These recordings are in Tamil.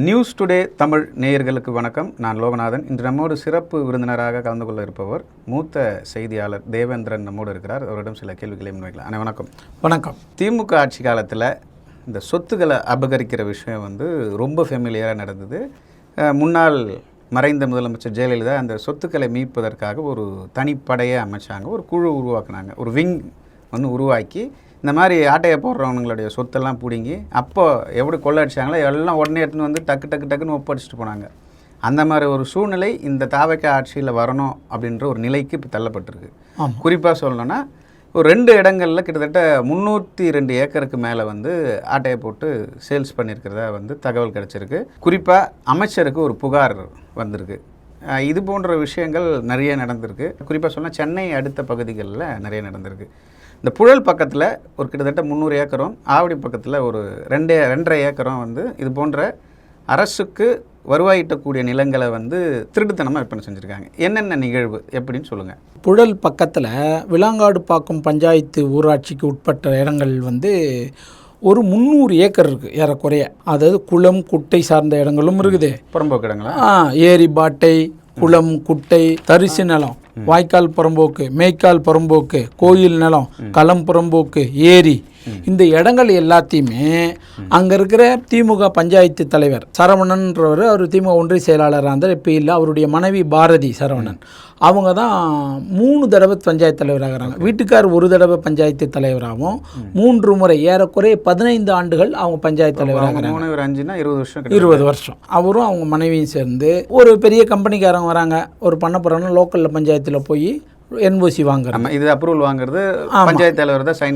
நியூஸ் டுடே தமிழ் நேயர்களுக்கு வணக்கம். நான் லோகநாதன். இன்று நம்மோடு சிறப்பு விருந்தினராக கலந்து கொள்ள இருப்பவர் மூத்த செய்தியாளர் தேவேந்திரன் நம்மோடு இருக்கிறார். அவரிடம் சில கேள்விகளை முன்வைக்கலாம். அண்ணா வணக்கம். வணக்கம். திமுக ஆட்சி காலத்தில் இந்த சொத்துக்களை அபகரிக்கிற விஷயம் ரொம்ப ஃபெமிலியராக நடந்தது. முன்னாள் மறைந்த முதலமைச்சர் ஜெயலலிதா அந்த சொத்துக்களை மீட்பதற்காக ஒரு தனிப்படையை அமைச்சாங்க, ஒரு குழு உருவாக்குனாங்க, ஒரு விங் உருவாக்கி இந்த மாதிரி ஆட்டையை போடுறவங்களுடைய சொத்தெல்லாம் பிடுங்கி அப்போ எப்படி கொள்ளடிச்சாங்களோ எல்லாம் உடனே எடுத்துன்னு டக்குன்னு ஒப்படைச்சிட்டு போனாங்க. அந்த மாதிரி ஒரு சூழ்நிலை இந்த தாவக ஆட்சியில் வரணும் அப்படின்ற ஒரு நிலைக்கு இப்போ தள்ளப்பட்டிருக்கு. குறிப்பாக சொல்லணும்னா ஒரு 2 இடங்களில் கிட்டத்தட்ட 302 ஏக்கருக்கு மேலே ஆட்டையை போட்டு சேல்ஸ் பண்ணியிருக்கிறதா தகவல் கிடச்சிருக்கு. குறிப்பாக அமைச்சருக்கு ஒரு புகார் வந்திருக்கு. இது போன்ற விஷயங்கள் நிறைய நடந்திருக்கு. குறிப்பாக சொன்னால் சென்னை அடுத்த பகுதிகளில் நிறைய நடந்திருக்கு. இந்த புழல் பக்கத்தில் ஒரு கிட்டத்தட்ட 300 ஏக்கரும், ஆவடி பக்கத்தில் ஒரு 2.5 ஏக்கரும் இது போன்ற அரசுக்கு வருவாயிட்டக்கூடிய நிலங்களை திருட்டுத்தனமாக விற்பனை செஞ்சுருக்காங்க. என்னென்ன நிகழ்வு எப்படின்னு சொல்லுங்கள். புழல் பக்கத்தில் விலாங்காடு பாக்கம் பஞ்சாயத்து ஊராட்சிக்கு உட்பட்ட இடங்கள் ஒரு 300 ஏக்கர் இருக்குது ஏறக்குறைய. அதாவது குளம் குட்டை சார்ந்த இடங்களும் இருக்குது. புறம்போக்கு இடங்களா? ஏரி பாட்டை, குளம் குட்டை, தரிசு நிலம், வாய்க்கால் புறம்போக்கு, மேய்க்கால் புறம்போக்கு, கோயில் நிலம், களம் புறம்போக்கு, ஏரி, இந்த இடங்கள் எல்லாத்தையுமே அங்கே இருக்கிற திமுக பஞ்சாயத்து தலைவர் சரவணன்றவர், அவர் திமுக ஒன்றிய செயலாளராக இருந்தார். இப்போ இல்லை, அவருடைய மனைவி பாரதி சரவணன், அவங்க தான் 3 தடவை பஞ்சாயத்து தலைவராகிறாங்க. வீட்டுக்கார் 1 தடவை பஞ்சாயத்து தலைவராகவும் 3 முறை ஏறக்குறைய 15 ஆண்டுகள் அவங்க பஞ்சாயத்து தலைவராகிறாங்க. 20 வருஷம். அவரும் அவங்க மனைவியும் சேர்ந்து ஒரு பெரிய கம்பெனிக்காரங்க வராங்க, ஒரு பண்ண போகிறாங்க, லோக்கலில் பஞ்சாயத்தில் போய் என்ஓசி வாங்குறாங்க. இது அப்ரூவல் வாங்குறது பஞ்சாயத்து தலைவர் தான் சைன்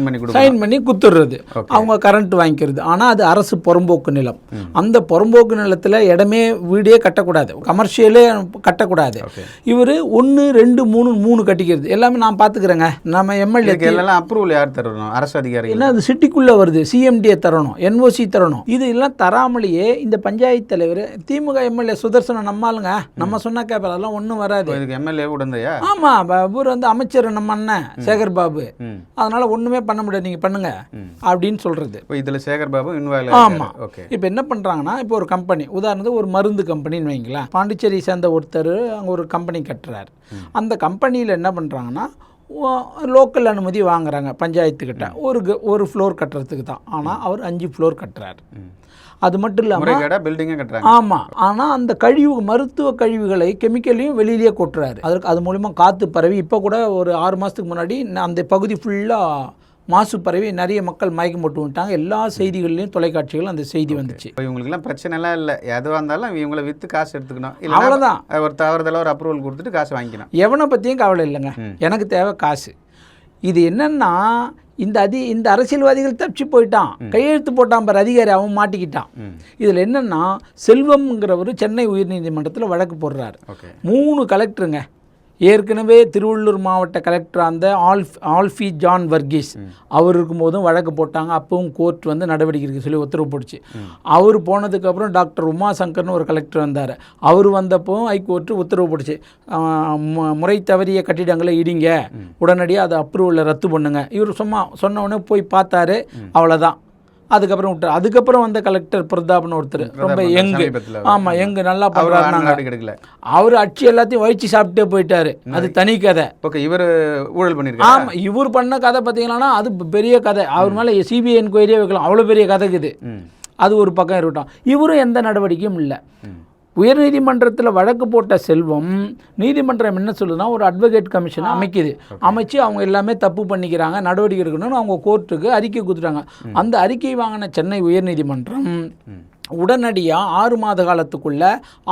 பண்ணி குத்துறது, அவங்க கரண்ட் வாங்கிக்கிறது. ஆனால் அது அரசு புறம்போக்கு நிலம். அந்த புறம்போக்கு நிலத்தில் இடமே வீடே கட்டக்கூடாது, கமர்ஷியலே கட்டக்கூடாது. இவர் 1 2 3 கட்டிக்கிறது எல்லாமே நான் பார்த்துக்கிறேங்க. நம்ம எம்எல்ஏ எல்லாம் அப்ரூவல் யார் தரணும்? அரசு அதிகாரி. இல்லை, அது சிட்டிக்குள்ளே வருது, சிஎம்டிஏ தரணும், என்ஓசி தரணும். இது எல்லாம் தராமலேயே இந்த பஞ்சாயத்து தலைவர் திமுக எம்எல்ஏ சுதர்சனம் நம்மாலுங்க, நம்ம சொன்னா கேட்பார், அதெல்லாம் ஒன்றும் வராது. எம்எல்ஏ உடந்தையா? ஆமாம், அமைச்சர் நம்ம அண்ணன் சேகர் பாபு, அதனால ஒண்ணுமே பண்ண முடியாது, நீங்க பண்ணுங்க அப்படின்னு சொல்றது. இதுல சேகர் பாபு இன்வால்வ். ஆமா. இப்போ என்ன பண்றாங்கன்னா, இப்போ ஒரு கம்பெனி, உதாரணத்துக்கு ஒரு மருந்து கம்பெனின்னு வைங்களேன், பாண்டிச்சேரி சேர்ந்த ஒருத்தர் அங்க ஒரு கம்பெனி கட்டுறாரு. அந்த கம்பெனியில் என்ன பண்றாங்கன்னா, லோக்கல் அனுமதி வாங்குறாங்க பஞ்சாயத்துக்கிட்ட, ஒரு ஃப்ளோர் கட்டுறதுக்கு தான். ஆனால் அவர் 5 ஃப்ளோர் கட்டுறாரு. அது மட்டும் இல்லாமல் ஆமாம், ஆனால் அந்த கழிவு, மருத்துவ கழிவுகளை, கெமிக்கலையும் வெளியிலேயே கொட்டுறாரு. அது மூலிமா காற்று பரவி, இப்போ கூட ஒரு 6 மாதத்துக்கு முன்னாடி அந்த பகுதி ஃபுல்லாக மாசு பரவி நிறைய மக்கள் மயக்கம் போட்டு விட்டாங்க. எல்லா செய்திகள்லையும், தொலைக்காட்சிகளும் அந்த செய்தி வந்துச்சு. இவங்களுக்குலாம் பிரச்சனைலாம் இல்லை, எதுவாக இருந்தாலும் இவங்களை விற்று காசு எடுத்துக்கணும், அவ்வளோதான். ஒரு தவறுதலாக ஒரு அப்ரூவல் கொடுத்துட்டு காசு வாங்கிக்கணும். எவனை பற்றியும் கவலை இல்லைங்க, எனக்கு தேவை காசு. இது என்னன்னா, இந்த அரசியல்வாதிகள் தப்பிச்சு போயிட்டான், கையெழுத்து போட்டான் பார் அதிகாரி, அவன் மாட்டிக்கிட்டான். இதில் என்னன்னா, செல்வம்ங்கிறவர் சென்னை உயர்நீதிமன்றத்தில் வழக்கு போடுறாரு. 3 கலெக்டருங்க, ஏற்கனவே திருவள்ளூர் மாவட்ட கலெக்டர் அந்த ஆல்ஃபி ஜான் வர்கீஸ் அவர் இருக்கும்போதும் வழக்கு போட்டாங்க. அப்பவும் கோர்ட் நடவடிக்கை எடுக்க சொல்லி உத்தரவு போட்டுச்சு. அவர் போனதுக்கப்புறம் டாக்டர் உமாசங்கர்னு ஒரு கலெக்டர் வந்தார். அவர் வந்தப்போ ஹைகோர்ட்டு உத்தரவு போட்டுச்சு, முறை தவறிய கட்டிடங்களை இடிங்க, உடனடியாக அதை அப்ரூவலில் ரத்து பண்ணுங்க. இவர் சொன்ன உடனே போய் பார்த்தாரு, அவ்வளோதான். அதுக்கப்புறம் விட்டார். அதுக்கப்புறம் வந்த கலெக்டர் பிரதாப்னு ஒருத்தர், ரொம்ப யங்கு, ஆமாம் யங்கு, நல்லா பண்ணுறாங்க. அவர் அச்சு எல்லாத்தையும் வயிற்று சாப்பிட்டே போயிட்டாரு. அது தனி கதை. இவர் ஊழல் பண்ணிருக்காரு. ஆமாம், இவர் பண்ண கதை பார்த்தீங்கன்னா அது பெரிய கதை. அவர் மேலே சிபிஐ என்கொயரியே வைக்கலாம், அவ்வளோ பெரிய கதைக்குது. அது ஒரு பக்கம் இருக்கட்டும். இவரும் எந்த நடவடிக்கையும் இல்லை. உயர்நீதிமன்றத்தில் வழக்கு போட்ட செல்வம், நீதிமன்றம் என்ன சொல்லுதுன்னா, ஒரு அட்வொகேட் கமிஷனை அமைச்சு அவங்க எல்லாமே தப்பு பண்ணிக்கிறாங்க, நடவடிக்கை எடுக்கணும்னு அவங்க கோர்ட்டுக்கு அறிக்கை கொடுத்துட்டாங்க. அந்த அறிக்கை வாங்கின சென்னை உயர்நீதிமன்றம் உடனடியாக 6 மாத காலத்துக்குள்ள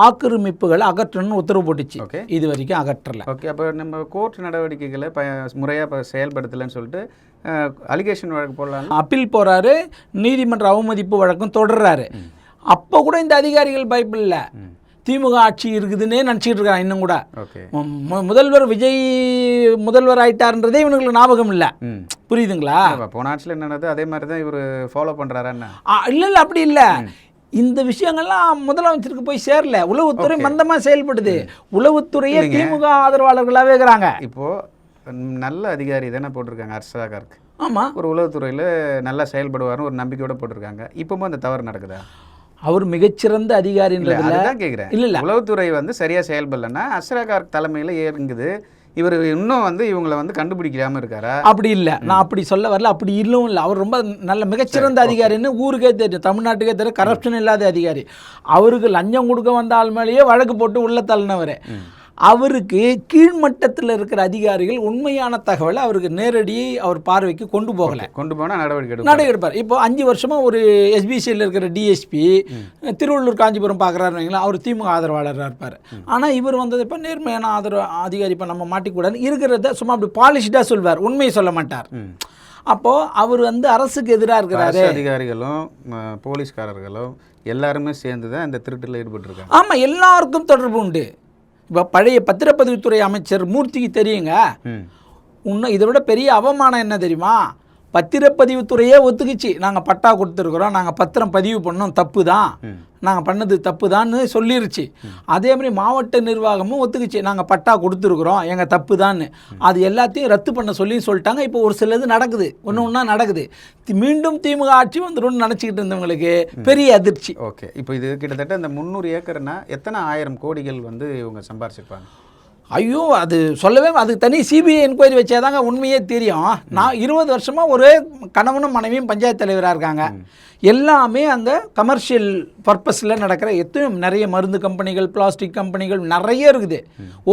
ஆக்கிரமிப்புகளை அகற்றணும்னு உத்தரவு போட்டுச்சு. இது வரைக்கும் அகற்றலை. அப்போ நம்ம கோர்ட் நடவடிக்கைகளை முறையாக செயல்படுத்தலைன்னு சொல்லிட்டு அலிகேஷன் வழக்கு போடலாம். அப்பீல் போகிறாரு, நீதிமன்ற அவமதிப்பு வழக்கம் தொடர்றாரு. அப்போ கூட இந்த அதிகாரிகள் பயப்படல, திமுக ஆட்சி இருக்குதுன்னே நினச்சிட்டு இருக்காங்க இன்னும் கூட. முதல்வர் விஜய் முதல்வர் ஆயிட்டார்ன்றதே இவனுக்கு ஞாபகம் இல்லை. புரியுதுங்களா? போன ஆட்சியில் என்னது அதே மாதிரி தான் இவர் ஃபாலோ பண்ணுறாரு. இல்லை, அப்படி இல்லை. இந்த விஷயங்கள்லாம் முதலமைச்சருக்கு போய் சேரல. உளவுத்துறை மந்தமாக செயல்படுது. உளவுத்துறையே திமுக ஆதரவாளர்களாகவே இருக்கிறாங்க. இப்போது நல்ல அதிகாரி தானே போட்டிருக்காங்க அரசாங்கருக்கு. ஆமாம், ஒரு உளவுத்துறையில் நல்லா செயல்படுவார்னு ஒரு நம்பிக்கையோடு போட்டிருக்காங்க. இப்போவும் அந்த தவறு நடக்குதா? அவர் மிகச்சிறந்த அதிகாரின்றதுல அதுதான் கேட்குறேன். இல்லை உளவுத்துறை வந்து சரியாக செயல்படலைன்னா அஸ்ராகார் தலைமையில் ஏறுங்குது. இவர் இன்னும் வந்து இவங்களை வந்து கண்டுபிடிக்காம இருக்காரா? அப்படி இல்லை, நான் அப்படி சொல்ல வரல. அப்படி இல்லவும் இல்லை. அவர் ரொம்ப நல்ல மிகச்சிறந்த அதிகாரின்னு ஊருக்கே தெரியும், தமிழ்நாட்டுக்கே தெரியும். கரப்ஷன் இல்லாத அதிகாரி. அவருக்கு லஞ்சம் கொடுக்க வந்த ஆள் மேலேயே வழக்கு போட்டு உள்ள தள்ளினவர். அவருக்கு கீழ்மட்டத்தில் இருக்கிற அதிகாரிகள் உண்மையான தகவலை அவருக்கு நேரடி அவர் பார்வைக்கு கொண்டு போகலை. கொண்டு போனால் நடவடிக்கை எடுப்பார். இப்போ 5 வருஷமாக ஒரு எஸ்பிசியில் இருக்கிற டிஎஸ்பி திருவள்ளூர் காஞ்சிபுரம் பார்க்குறாருங்களா, அவர் திமுக ஆதரவாளராக இருப்பார். ஆனால் இவர் வந்தது இப்போ நேர்மையான ஆதரவு அதிகாரி, இப்போ நம்ம மாட்டிக்கூடாது இருக்கிறத சும்மா அப்படி பாலிஷ்டாக சொல்வார், உண்மையை சொல்ல மாட்டார். அப்போது அவர் வந்து அரசுக்கு எதிராக இருக்கிறாரு. அதிகாரிகளும் போலீஸ்காரர்களும் எல்லாருமே சேர்ந்து தான் இந்த திருட்டில் ஈடுபட்டிருக்காங்க. ஆமாம், எல்லாருக்கும் தொடர்பு உண்டு. இப்போ பழைய பத்திரப்பதிவுத்துறை அமைச்சர் மூர்த்திக்கு தெரியுங்க. இன்னும் இதை விட பெரிய அவமானம் என்ன தெரியுமா? பத்திரப்பதிவுத்துறையே ஒத்துக்குச்சு, நாங்கள் பட்டா கொடுத்துருக்குறோம், நாங்கள் பத்திரம் பதிவு பண்ணோம், தப்பு தான், நாங்கள் பண்ணது தப்பு தான்னு சொல்லிருச்சு. அதே மாதிரி மாவட்ட நிர்வாகமும் ஒத்துக்குச்சு, நாங்கள் பட்டா கொடுத்துருக்குறோம், எங்கள் தப்பு தான்னு. அது எல்லாத்தையும் ரத்து பண்ண சொல்லிட்டாங்க. இப்போ ஒரு சிலது நடக்குது, ஒன்று ஒன்றா நடக்குது. மீண்டும் திமுக ஆட்சி வந்துடும் நினச்சிக்கிட்டு இருந்தவங்களுக்கு பெரிய அதிர்ச்சி. ஓகே, இப்போ இது கிட்டத்தட்ட இந்த 300 ஏக்கர்னா எத்தனை 1000 கோடிகள் வந்து இவங்க சம்பாரிச்சிருப்பாங்க? ஐயோ, அது சொல்லவே, அதுக்கு தனி சிபிஐ என்கொயரி வச்சாதாங்க உண்மையே தெரியும். நான் 20 வருஷமாக ஒரே கணவனும் மனைவியும் பஞ்சாயத்து தலைவராக இருக்காங்க. எல்லாமே அங்கே கமர்ஷியல் பர்பஸில் நடக்கிற நிறைய மருந்து கம்பெனிகள், பிளாஸ்டிக் கம்பெனிகள் நிறைய இருக்குது.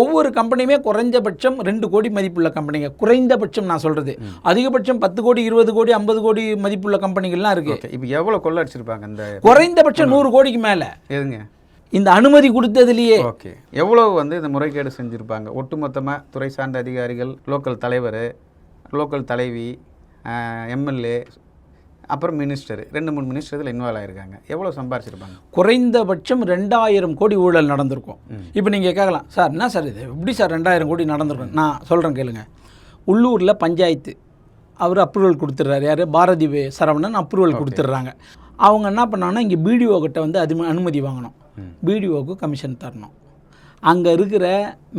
ஒவ்வொரு கம்பெனியுமே குறைஞ்சபட்சம் 2 கோடி மதிப்புள்ள கம்பெனிங்க. குறைந்தபட்சம் நான் சொல்கிறது, அதிகபட்சம் 10 கோடி 20 கோடி 50 கோடி மதிப்புள்ள கம்பெனிகள்லாம் இருக்குது. இப்போ எவ்வளோ கொள்ள அடிச்சிருப்பாங்க? இந்த குறைந்தபட்சம் 100 கோடிக்கு மேலே. எதுங்க இந்த அனுமதி கொடுத்ததுலேயே. ஓகே, எவ்வளவு வந்து இந்த முறைகேடு செஞ்சுருப்பாங்க? ஒட்டுமொத்தமாக துறை சார்ந்த அதிகாரிகள், லோக்கல் தலைவர், லோக்கல் தலைவி, எம்எல்ஏ, அப்புறம் மினிஸ்டர், 2-3 மினிஸ்டர் இதில் இன்வால்வ் ஆகிருக்காங்க. எவ்வளோ சம்பாரிச்சிருப்பாங்க? குறைந்தபட்சம் 2000 கோடி ஊழல் நடந்திருக்கும். இப்போ நீங்கள் கேட்கலாம், சார் என்ன சார் இது எப்படி சார் 2000 கோடி நடந்திருக்கும்? நான் சொல்கிறேன் கேளுங்க. உள்ளூரில் பஞ்சாயத்து அவர் அப்ரூவல் கொடுத்துட்றாரு. யார்? பாரதி சரவணன் அப்ரூவல் கொடுத்துட்றாங்க. அவங்க என்ன பண்ணாங்கன்னா, இங்கே பிடிஓ கிட்ட வந்து அனுமதி வாங்கணும், பிடிஓக்கு கமிஷன் தரணும், அங்கே இருக்கிற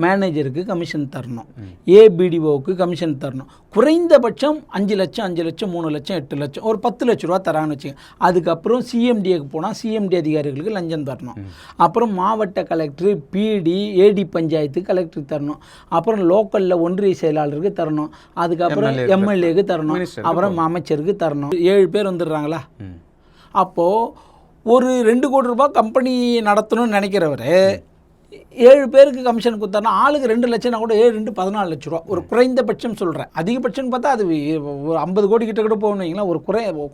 மேனேஜருக்கு கமிஷன் தரணும், ஏபிடிஓவுக்கு கமிஷன் தரணும். குறைந்தபட்சம் 5 லட்சம் 5 லட்சம் 3 லட்சம் 8 லட்சம் ஒரு 10 லட்ச ரூபா தரான்னு வச்சுங்க. அதுக்கப்புறம் சிஎம்டிஏக்கு போனால் சிஎம்டி அதிகாரிகளுக்கு லஞ்சம் தரணும். அப்புறம் மாவட்ட கலெக்டர், பிடி, ஏடி பஞ்சாயத்துக்கு கலெக்டருக்கு தரணும். அப்புறம் லோக்கலில் ஒன்றிய செயலாளருக்கு தரணும். அதுக்கப்புறம் எம்எல்ஏக்கு தரணும். அப்புறம் அமைச்சருக்கு தரணும். 7 பேர் வந்துடுறாங்களா? அப்போது ஒரு 2 கோடி ரூபாய் கம்பெனி நடத்தணும்னு நினைக்கிறவர் 7 பேருக்கு கமிஷன் கொடுத்தாருன்னா ஆளுக்கு 2 லட்சம்னா கூட 7 2 14 லட்ச ரூபா. ஒரு குறைந்தபட்சம் சொல்கிறேன். அதிகபட்சம் பார்த்தா அது ஒரு 50 கோடி கிட்ட கூட போகணுங்களா. ஒரு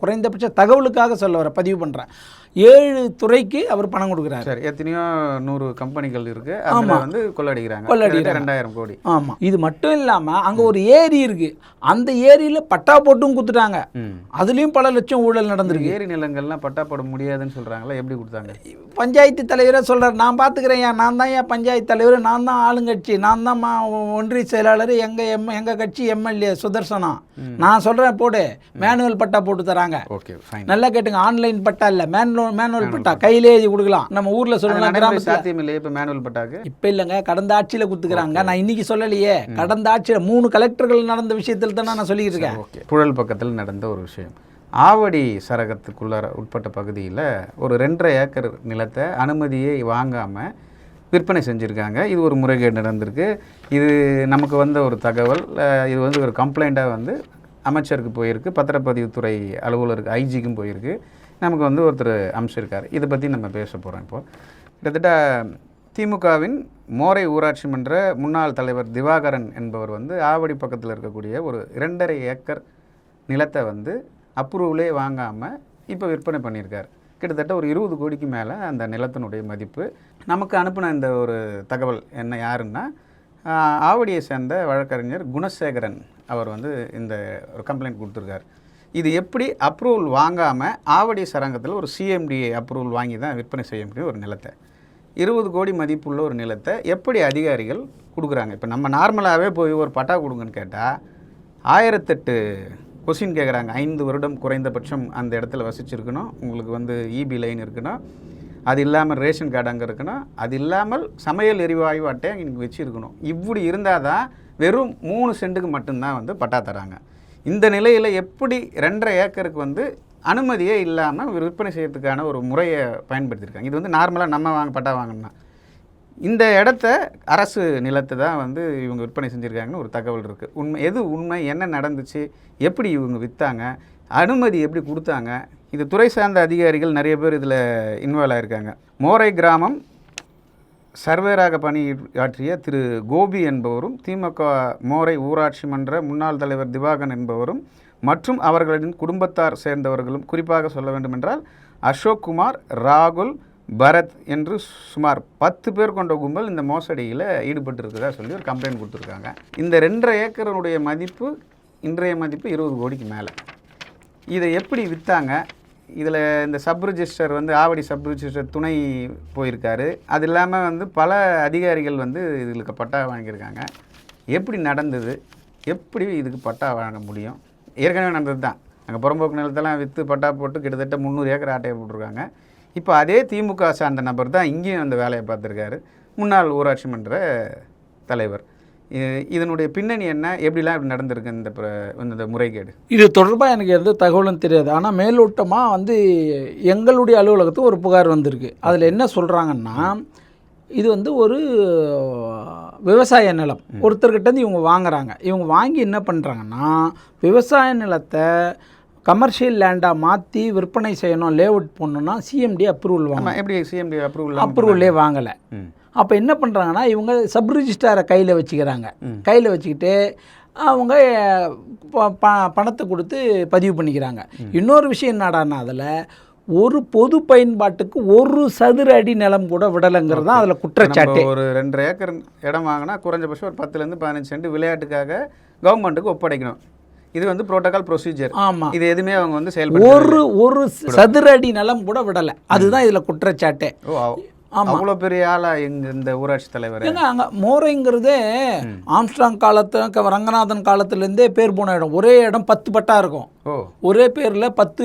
குறைந்தபட்ச தகவலுக்காக சொல்ல வர பதிவு பண்ணுறேன். 7 துறைக்கு அவர் பணம் கொடுக்குறாரு. சரி, எத்தனையோ 100 கம்பெனிகள் இருக்குது. ஆமாம், வந்து கொள்ளடிக்கிறாங்க 2000 கோடி. ஆமாம், இது மட்டும் இல்லாமல் அங்கே ஒரு ஏரி இருக்குது. அந்த ஏரியில் பட்டா போட்டும் கொடுத்துட்டாங்க. அதுலேயும் பல லட்சம் ஊழல் நடந்திருக்கு. ஏரி நிலங்கள்லாம் பட்டா போட முடியாதுன்னு சொல்கிறாங்களா? எப்படி கொடுத்தாங்க? பஞ்சாயத்து தலைவரே சொல்கிறார், நான் பார்த்துக்கிறேன், நான் தான் ஏன் பஞ்சாயத்து தலைவர், நான் தான் ஆளுங்கட்சி, நான் தான் ஒன்றிய செயலாளர், எங்கள் கட்சி எம்எல்ஏ சுதர்சனா, நான் சொல்கிறேன் போடு, மேனுவல் பட்டா போட்டு தராங்க. Okay, fine. நல்லா கேட்டுங்க, ஆன்லைன் பட்டா இல்லை, மேனுவல் பட்டா கையிலே எழுதி கொடுக்கலாம். நம்ம ஊரில் சொல்லலாம், கிராமத்தில் சாத்தியம் இல்லையே இப்போ மேனுவல் பட்டாக்கு. இப்போ இல்லைங்க, கடந்த ஆட்சியில் கொடுத்துக்கிறாங்க. நான் இன்னைக்கு சொல்லலையே, கடந்த ஆட்சியில் 3 கலெக்டர்கள் நடந்த விஷயத்தில் தான் நான் சொல்லிக்கிட்டு இருக்கேன். ஓகே, புழல் பக்கத்தில் நடந்த ஒரு விஷயம். ஆவடி சரகத்துக்குள்ள உட்பட்ட பகுதியில் ஒரு 2.5 ஏக்கர் நிலத்தை அனுமதியை வாங்காமல் விற்பனை செஞ்சுருக்காங்க. இது ஒரு முறைகேடு நடந்திருக்கு. இது நமக்கு வந்த ஒரு தகவல். இது வந்து ஒரு கம்ப்ளைண்ட்டாக வந்து அமைச்சருக்கு போயிருக்கு, பத்திரப்பதிவுத்துறை அலுவலருக்கு, ஐஜிக்கும் போயிருக்கு. நமக்கு வந்து ஒருத்தர் அமைச்சிருக்கார். இதை பற்றி நம்ம பேச போகிறோம். இப்போது கிட்டத்தட்ட திமுகவின் மோரை ஊராட்சி மன்ற முன்னாள் தலைவர் திவாகரன் என்பவர் வந்து ஆவடி பக்கத்தில் இருக்கக்கூடிய ஒரு 2.5 ஏக்கர் நிலத்தை வந்து அப்ரூவலே வாங்காமல் இப்போ விற்பனை பண்ணியிருக்கார். கிட்டத்தட்ட ஒரு 20 கோடிக்கு மேலே அந்த நிலத்தினுடைய மதிப்பு. நமக்கு அனுப்பின இந்த ஒரு தகவல் என்ன, யாருன்னா ஆவடியை சேர்ந்த வழக்கறிஞர் குணசேகரன் அவர் வந்து இந்த ஒரு கம்ப்ளைண்ட் கொடுத்துருக்கார். இது எப்படி அப்ரூவல் வாங்காமல் ஆவடி சரங்கத்தில் ஒரு சிஎம்டிஏ அப்ரூவல் வாங்கி தான் விற்பனை செய்ய முடியும் ஒரு நிலத்தை, 20 கோடி மதிப்புள்ள ஒரு நிலத்தை எப்படி அதிகாரிகள் கொடுக்குறாங்க? இப்போ நம்ம நார்மலாகவே போய் ஒரு பட்டா கொடுங்கன்னு கேட்டால் 1008 கொஸ்டின் கேட்குறாங்க. 5 வருடம் குறைந்தபட்சம் அந்த இடத்துல வசிச்சிருக்கணும், உங்களுக்கு வந்து இபி லைன் இருக்கணும், அது இல்லாமல் ரேஷன் கார்டு அங்கே இருக்கணும், அது இல்லாமல் சமையல் எரிவாயு அட்டை இங்கே வச்சுருக்கணும். இப்படி இருந்தால் தான் வெறும் 3 சென்ட்டுக்கு மட்டும்தான் வந்து பட்டா தராங்க. இந்த நிலையில் எப்படி 2.5 ஏக்கருக்கு வந்து அனுமதியே இல்லாமல் விற்பனை செய்யறதுக்கான ஒரு முறையை பயன்படுத்தியிருக்காங்க. இது வந்து நார்மலாக நம்ம பட்டா வாங்கினா இந்த இடத்த அரசு நிலத்தை தான் வந்து இவங்க விற்பனை செஞ்சுருக்காங்கன்னு ஒரு தகவல் இருக்குது. எது உண்மை, என்ன நடந்துச்சு, எப்படி இவங்க விற்றாங்க, அனுமதி எப்படி கொடுத்தாங்க, இது துறை சார்ந்த அதிகாரிகள் நிறைய பேர் இதில் இன்வால்வ் ஆகியிருக்காங்க. மோரை கிராமம் சர்வேராக பணியாற்றிய திரு கோபி என்பவரும், திமுக மோரை ஊராட்சி மன்ற முன்னாள் தலைவர் திவாகன் என்பவரும் மற்றும் அவர்களின் குடும்பத்தார் சேர்ந்தவர்களும், குறிப்பாக சொல்ல வேண்டுமென்றால் அசோக்குமார், ராகுல், பரத் என்று சுமார் 10 பேர் கொண்ட கும்பல் இந்த மோசடியில் ஈடுபட்டிருக்கிறதா சொல்லி ஒரு கம்ப்ளைண்ட் கொடுத்துருக்காங்க. இந்த 2.5 ஏக்கருடைய மதிப்பு இன்றைய மதிப்பு 20 கோடிக்கு மேலே. இதை எப்படி விற்றாங்க? இதில் இந்த சப் ரிஜிஸ்டர் வந்து ஆவடி சப் ரிஜிஸ்டர் துணை போயிருக்காரு. அது இல்லாமல் வந்து பல அதிகாரிகள் வந்து இதுக்கு பட்டா வாங்கியிருக்காங்க. எப்படி நடந்தது, எப்படி இதுக்கு பட்டா வாங்க முடியும்? ஏற்கனவே நடந்தது தான். அங்கே புறம்போக்கு நிலத்தெல்லாம் விற்று பட்டா போட்டு கிட்டத்தட்ட 300 ஏக்கர் ஆட்டையை போட்டிருக்காங்க. இப்போ அதே திமுக சார்ந்த நபர் தான் இங்கேயும் அந்த வேலையை பார்த்துருக்காரு, முன்னாள் ஊராட்சி மன்ற தலைவர். இதனுடைய பின்னணி என்ன, எப்படிலாம் இப்படி நடந்திருக்கு இந்த முறைகேடு? இது தொடர்பாக எனக்கு எந்த தகவலும் தெரியாது. ஆனால் மேலோட்டமாக வந்து எங்களுடைய அலுவலகத்துக்கு ஒரு புகார் வந்திருக்கு. அதில் என்ன சொல்கிறாங்கன்னா, இது வந்து ஒரு விவசாய நிலம் ஒருத்தர்கிட்டருந்து இவங்க வாங்குறாங்க. இவங்க வாங்கி என்ன பண்ணுறாங்கன்னா, விவசாய நிலத்தை கமர்ஷியல் லேண்டாக மாற்றி விற்பனை செய்யணும், லேஅவுட் பண்ணணும்னா சிஎம்டி அப்ரூவல் வாங்க. எப்படி சிஎம்டி அப்ரூவலே வாங்கலை. அப்போ என்ன பண்ணுறாங்கன்னா, இவங்க சப் ரிஜிஸ்டாரை கையில் வச்சுக்கிறாங்க. கையில் வச்சுக்கிட்டு அவங்க பணத்தை கொடுத்து பதிவு பண்ணிக்கிறாங்க. இன்னொரு விஷயம் என்னடான்னா, அதில் ஒரு பொது பயன்பாட்டுக்கு 1 சதுர அடி நிலம் கூட விடலைங்கிறது தான் அதில் குற்றச்சாட்டு. ஒரு 2.5 ஏக்கர் இடம் வாங்கினா குறைஞ்சபட்சம் ஒரு 10 15 சென்ட் விளையாட்டுக்காக கவர்மெண்ட்டுக்கு ஒப்படைக்கணும். இது வந்து புரோட்டோகால் ப்ரொசீஜர். ஆமாம், இது எதுவுமே அவங்க வந்து செயல்படுத்த ஒரு சதுர அடி நிலம் கூட விடலை. அதுதான் இதில் குற்றச்சாட்டே. அவ்வளோ பெரிய ஆளா இந்த ஊராட்சி தலைவர்? ஏங்க அங்கே மோரைங்கிறதே ஆம்ஸ்ட்ராங் காலத்து ரங்கநாதன் காலத்துலேருந்தே பேர் போன இடம். ஒரே இடம் 10 பட்டா இருக்கும். ஒரே பேரில் 10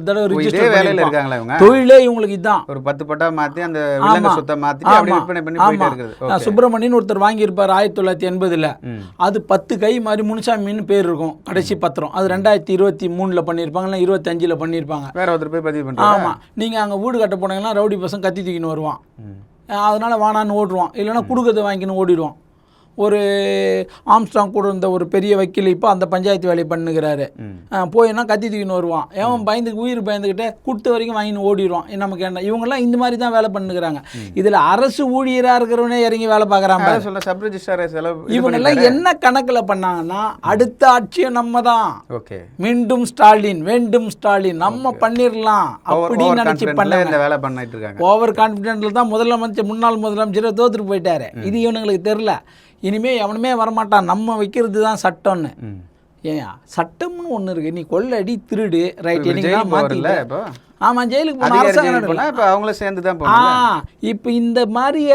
தடவை ரிஜிஸ்டர் வேலையில் இருக்காங்களா இவங்க? தொழிலே இவங்களுக்கு இதுதான். ஒரு 10 பட்டா மாற்றி அந்த விலங்கு சொத்தை மாற்றி அப்படி விற்பனை பண்ணி போயிட்டே இருக்குது. சுப்பிரமணியன் ஒருத்தர் வாங்கியிருப்பார் 1980. அது 10 கை மாதிரி முனுசாமின்னு பேர் இருக்கும் கடைசி பத்திரம். அது 2023 பண்ணியிருப்பாங்க, இல்லை 25 பண்ணியிருப்பாங்க. வேற ஒருத்தர் போய் பதிவு பண்ணுறாங்க. ஆமாம், நீங்கள் அங்கே வீடு கட்ட போனீங்கன்னா ரவுடி பசங்க கத்தி தூக்கின்னு வருவான். அதனால் வானான்னு ஓடுவான், இல்லைன்னா கொடுக்கறத வாங்கின்னு ஓடிடுவான். ஒரு ஆம்ஸ்ட்ராங் கூட இருந்த ஒரு பெரிய வக்கீல் இப்போ அந்த பஞ்சாயத்து வேலையை பண்ணுகிறாரு. போயின்னா கத்தி தூக்கின்னு வருவான். ஏன் உயிர் பயந்துக்கிட்டே கொடுத்த வரைக்கும் வாங்கின்னு ஓடிடுவான். நமக்கு என்ன, இவங்கெல்லாம் இந்த மாதிரி தான் வேலை பண்ணுகிறாங்க. இதில் அரசு ஊழியராக இருக்கிறவனே இறங்கி வேலை பார்க்குறாங்க. இவங்கெல்லாம் என்ன கணக்கில் பண்ணாங்கன்னா, அடுத்த ஆட்சியும் நம்ம தான், மீண்டும் ஸ்டாலின் வேண்டும் ஸ்டாலின் நம்ம பண்ணிடலாம் அப்படின்னு நினச்சி பண்ண வேலை பண்ணிட்டு இருக்காங்க. ஓவர் கான்ஃபிடென்ட்ல தான் முன்னாள் முதலமைச்சர் தோத்துட்டு போயிட்டாரு. இது இவனுங்களுக்கு தெரியல. இனிமேல் எவனுமே வரமாட்டான், நம்ம வைக்கிறது தான் சட்டம்னு. ஏன் சட்டம்னு ஒன்று இருக்குது. நீ கொள்ளடி திருடு ரைட், மாற்றில. ஆமாம், ஜெயிலுக்கு போனால் அவங்கள சேர்ந்து தான். இப்போ இந்த மாதிரி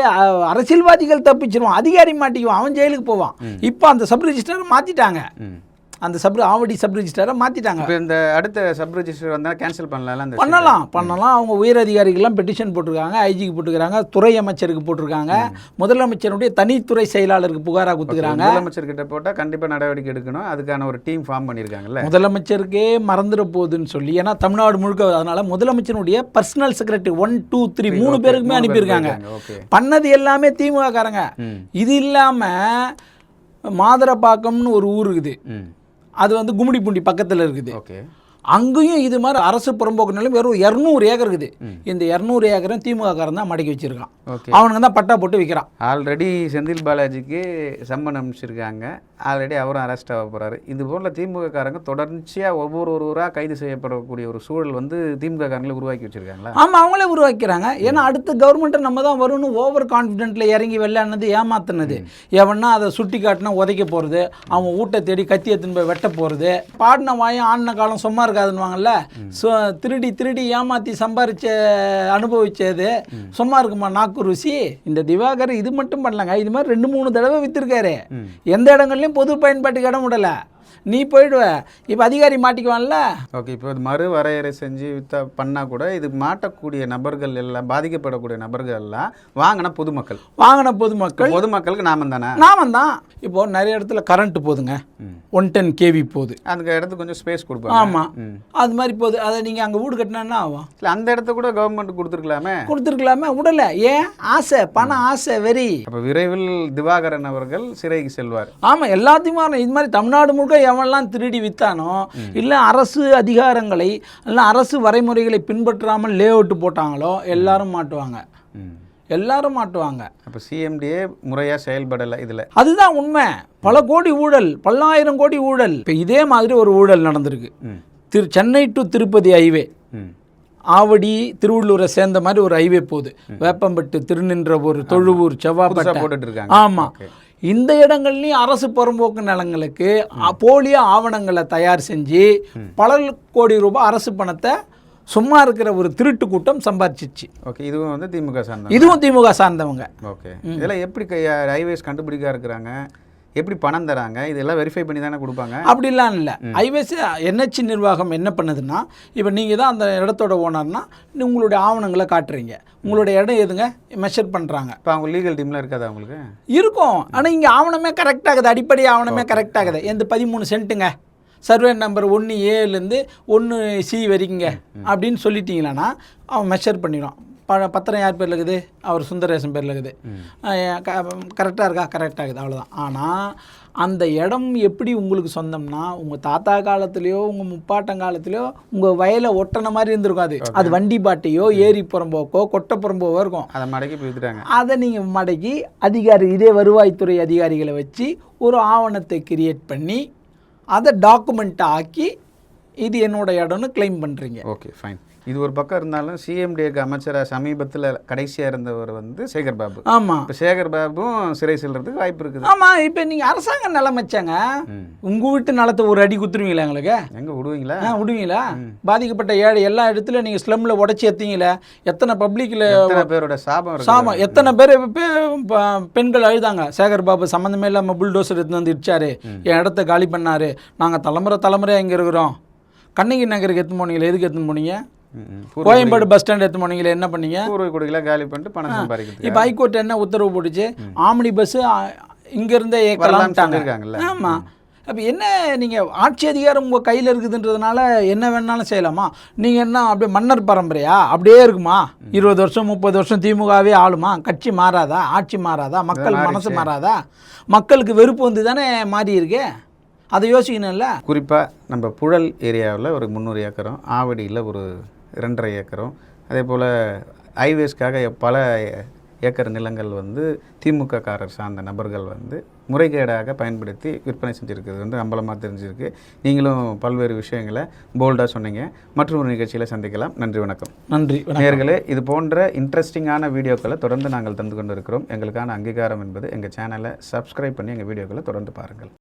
அரசியல்வாதிகள் தப்பிச்சிருவான், அதிகாரி மாட்டிக்குவான், அவன் ஜெயிலுக்கு போவான். இப்போ அந்த சப் ரிஜிஸ்டரை மாற்றிட்டாங்க. அந்த ஆவடி சப் ரிஜிஸ்டரை மாற்றிட்டாங்க. இப்போ இந்த அடுத்த சப் ரிஜிஸ்டர் வந்தால் கேன்சல் பண்ணலாம். அவங்க உயர் அதிகாரிகள்லாம் பெட்டிஷன் போட்டிருக்காங்க, ஐஜிக்கு போட்டுக்கிறாங்க, துறை அமைச்சருக்கு போட்டிருக்காங்க, முதலமைச்சருடைய தனித்துறை செயலாளருக்கு புகாராக கொடுத்துக்கிறாங்க. முதலமைச்சர்கிட்ட போட்டால் கண்டிப்பாக நடவடிக்கை எடுக்கணும். அதுக்கான ஒரு டீம் ஃபார்ம் பண்ணியிருக்காங்கல்ல. முதலமைச்சருக்கே மறந்துட போகுதுன்னு சொல்லி, ஏன்னா தமிழ்நாடு முழுக்க, அதனால முதலமைச்சருடைய பர்சனல் செக்ரட்டரி 1 2 3 3 பேருக்குமே அனுப்பியிருக்காங்க. பண்ணது எல்லாமே திமுக காரங்க. இது இல்லாமல் மாதரப்பாக்கம்னு ஒரு ஊர் இருக்குது, அது வந்து கும்மிடிப்பூண்டி பக்கத்தில் இருக்குது. அங்கேயும் இது மாதிரி அரசு புறம்போக்கு நிலம் வெறும் 200 ஏக்கர் இருக்குது. இந்த 200 ஏக்கரும் திமுக காரன் தான் மடக்கி வச்சிருக்கான். அவனுக்கு தான் பட்டா போட்டு விற்கிறான். ஆல்ரெடி செந்தில் பாலாஜிக்கு சம்மன் அனுப்பிச்சிருக்காங்க. ஆல்ரெடி அவரும் அரெஸ்ட் ஆக போகிறாரு. இது போல் திமுக காரங்க தொடர்ச்சியாக ஒவ்வொரு ஊராக கைது செய்யப்படக்கூடிய ஒரு சூழல் வந்து திமுக காரங்களே உருவாக்கி வச்சுருக்காங்களா? ஆமாம், அவங்களே உருவாக்கிறாங்க. ஏன்னா அடுத்த கவர்மெண்ட்டை நம்ம தான் வரும்னு ஓவர் கான்ஃபிடென்ட்டில் இறங்கி வெள்ளானது, ஏமாத்தினது. எவன்னா அதை சுட்டி காட்டினா உதைக்க போகிறது, அவன் ஊட்ட தேடி கத்தி எடுத்துன்னு போய் வெட்ட போகிறது. பாடின வாயம் ஆடின காலம் சும்மா இருக்காதுன்னுவாங்கல்ல. திருடி ஏமாற்றி சம்பாரிச்ச அனுபவிச்சது சும்மா இருக்குமா நாக்கு ருசி? இந்த திவாகர் இது மட்டும் பண்ணலாங்க, இது மாதிரி 2 3 தடவை விற்றுருக்காரு. எந்த இடங்கள்லையும் பொது பயன்பாட்டுக்கு இடம் விடலை. நீ போயிடுவ. இப்போ அதிகாரி மாட்டிக்குவான்ல. ஓகே, இப்போ இது மறு வரையறை செஞ்சு பண்ணால் கூட இது மாட்டக்கூடிய நபர்கள் எல்லாம், பாதிக்கப்படக்கூடிய நபர்கள் எல்லாம் வாங்கின பொதுமக்கள். பொதுமக்களுக்கு நாமம் தானே? நாமம் தான். இப்போ நிறைய இடத்துல கரண்ட் போதுங்க, 110 kV போகுது. அந்த இடத்துக்கு கொஞ்சம் ஸ்பேஸ் கொடுப்பாங்க. ஆமாம், அது மாதிரி போகுது. அதை நீங்கள் அங்கே வீடு கட்டினா ஆகும். இல்லை, அந்த இடத்த கூட கவர்மெண்ட் கொடுத்துருக்கலாமே. விடல. ஏன்? ஆசை, பண ஆசை, வெறி. அப்போ விரைவில் திவாகரன் அவர்கள் சிறைக்கு செல்வார். ஆமாம், எல்லாத்தையும் இது மாதிரி தமிழ்நாடு முழுக்க எவன்லாம் திருடி வித்தானோ, இல்லை அரசு அதிகாரங்களை இல்லை அரசு வரைமுறைகளை பின்பற்றாமல் லே அவுட் போட்டாங்களோ எல்லாரும் மாட்டுவாங்க. அப்போ சிஎம்டிஏ முறையாக செயல்படலை இதில். அதுதான் உண்மை. பல கோடி ஊழல், பல்லாயிரம் கோடி ஊழல். இப்போ இதே மாதிரி ஒரு ஊழல் நடந்திருக்கு. சென்னை டு திருப்பதி ஹைவே, ஆவடி திருவள்ளூரை சேர்ந்த மாதிரி ஒரு ஹைவே போகுது. வேப்பம்பட்டு, திருநின்றவூர், தொழுவூர், செவ்வாப்பட்டை போட்டுட்டு இருக்காங்க. ஆமாம், இந்த இடங்கள்லையும் அரசு புறம்போக்கு நிலங்களுக்கு போலியா ஆவணங்களை தயார் செஞ்சு பல கோடி ரூபாய் அரசு பணத்தை சும்மா இருக்கிற ஒரு திருட்டு கூட்டம் சம்பாதிச்சிச்சு. ஓகே, இதுவும் வந்து திமுக சார்ந்த, இதுவும் திமுக சார்ந்தவங்க. ஓகே, இதெல்லாம் எப்படி ஹைவேஸ் கண்டுபிடிக்க இருக்கிறாங்க, எப்படி பணம் தராங்க, இதெல்லாம் வெரிஃபை பண்ணி தானே கொடுப்பாங்க? அப்படிலாம் இல்லை. ஹைவேஸ் என்ஹெச் நிர்வாகம் என்ன பண்ணுதுன்னா, இப்போ நீங்கள் தான் அந்த இடத்தோட ஓனர்னா உங்களுடைய ஆவணங்களை காட்டுறீங்க. உங்களுடைய இடம் எதுங்க மெஷர் பண்ணுறாங்க. இப்போ அவங்க லீகல் டீம்லாம் இருக்காது? அவங்களுக்கு இருக்கும். ஆனால் இங்கே ஆவணமே கரெக்டாகுது, அடிப்படை ஆவணமே கரெக்டாகுது. எந்த 13 சென்ட்டுங்க, survey number 1A to 1C வரைக்குங்க அப்படின்னு சொல்லிட்டீங்களான்னா அவன் மெஷர் பண்ணிடுவான். பத்திரம் யார் பேரில் இருக்குது? அவர் சுந்தரேசன் பேரில் இருக்குது. கரெக்டாக இருக்கா? கரெக்டாகுது, அவ்வளோதான். ஆனால் அந்த இடம் எப்படி உங்களுக்கு சொந்தம்னா, உங்கள் தாத்தா காலத்துலேயோ உங்கள் முப்பாட்டங்காலத்துலேயோ உங்கள் வயலை ஒட்டின மாதிரி இருந்திருக்கும். அது வண்டி பாட்டையோ ஏரி புறம்போக்கோ கொட்டை புறம்போவோ இருக்கும். அதை மடக்கி போயிட்டாங்க. அதை நீங்கள் மடக்கி இதே வருவாய்த்துறை அதிகாரிகளை வச்சு ஒரு ஆவணத்தை கிரியேட் பண்ணி அதை டாக்குமெண்ட் ஆக்கி இது என்னோட இடம்னு கிளைம் பண்ணுறீங்க. Okay, fine. இது ஒரு பக்கம் இருந்தாலும் சிஎம்டிஏக்கு அமைச்சராக சமீபத்தில் கடைசியாக இருந்தவர் வந்து சேகர் பாபு. ஆமாம், இப்போ சேகர் பாபும் சிறை செல்றதுக்கு வாய்ப்பு இருக்குது. ஆமாம். இப்போ நீங்கள் அரசாங்க நிலம் வச்சாங்க, உங்கள் வீட்டு நிலத்தை ஒரு அடி குத்துருவீங்களா? எங்களுக்கு எங்கே விடுவீங்களா? விடுவீங்களா? பாதிக்கப்பட்ட ஏழை எல்லா இடத்துலையும் நீங்கள் ஸ்லம்மில் உடச்சி எத்தீங்களே, எத்தனை பப்ளிக்கில் பேரோட சாபம், எத்தனை பேர் பெண்கள் அழுதாங்க. சேகர் பாபு சம்மந்தமே இல்லாமல் புல்டோசர் எடுத்து வந்து இடிச்சாரு, என் இடத்த காலி பண்ணார், நாங்கள் தலைமுறையாக இங்கே இருக்கிறோம். கண்ணகி நகருக்கு எடுத்து போனீங்களே, எதுக்கு எடுத்து போனீங்க? கோயம்பேடு பஸ் ஸ்டாண்ட் எடுத்து போனீங்களே, என்ன பண்ணீங்க? காலி பண்ணிட்டு பணம் சம்பாதிக்கிறது. இப்போ ஹைகோர்ட் என்ன உத்தரவு போட்டுச்சு? ஆம்னி பஸ்ஸு இங்கேருந்தே ஏற்கலாம்ட்டாங்க. ஆமாம். அப்போ என்ன, நீங்கள் ஆட்சி அதிகாரம் உங்கள் கையில் இருக்குதுன்றதுனால என்ன வேணாலும் செய்யலாமா? நீங்கள் என்ன அப்படியே மன்னர் பரம்பரையா? அப்படியே இருக்குமா? 20 வருஷம் 30 வருஷம் திமுகவே ஆளுமா? கட்சி மாறாதா? ஆட்சி மாறாதா? மக்கள் மனசு மாறாதா? மக்களுக்கு வெறுப்பு வந்து தானே மாறி இருக்கு. அதை யோசிக்கணும்ல. குறிப்பாக நம்ம புழல் ஏரியாவில் ஒரு 300 ஏக்கரும், ஆவடியில் ஒரு 2.5 ஏக்கரும், அதே போல் ஹைவேஸ்க்காக பல ஏக்கர் நிலங்கள் வந்து திமுக காரர் சார்ந்த நபர்கள் வந்து முறைகேடாக பயன்படுத்தி விற்பனை செஞ்சுருக்கிறது வந்து அம்பலமாக தெரிஞ்சிருக்கு. நீங்களும் பல்வேறு விஷயங்களை போல்டாக சொன்னீங்க. மற்றொரு நிகழ்ச்சியில் சந்திக்கலாம். நன்றி, வணக்கம். நன்றி நேயர்களே, இது போன்ற இன்ட்ரெஸ்டிங்கான வீடியோக்களை தொடர்ந்து நாங்கள் தந்து கொண்டு இருக்கிறோம். எங்களுக்கான அங்கீகாரம் என்பது எங்கள் சேனலை சப்ஸ்கிரைப் பண்ணி எங்கள் வீடியோக்களை தொடர்ந்து பாருங்கள்.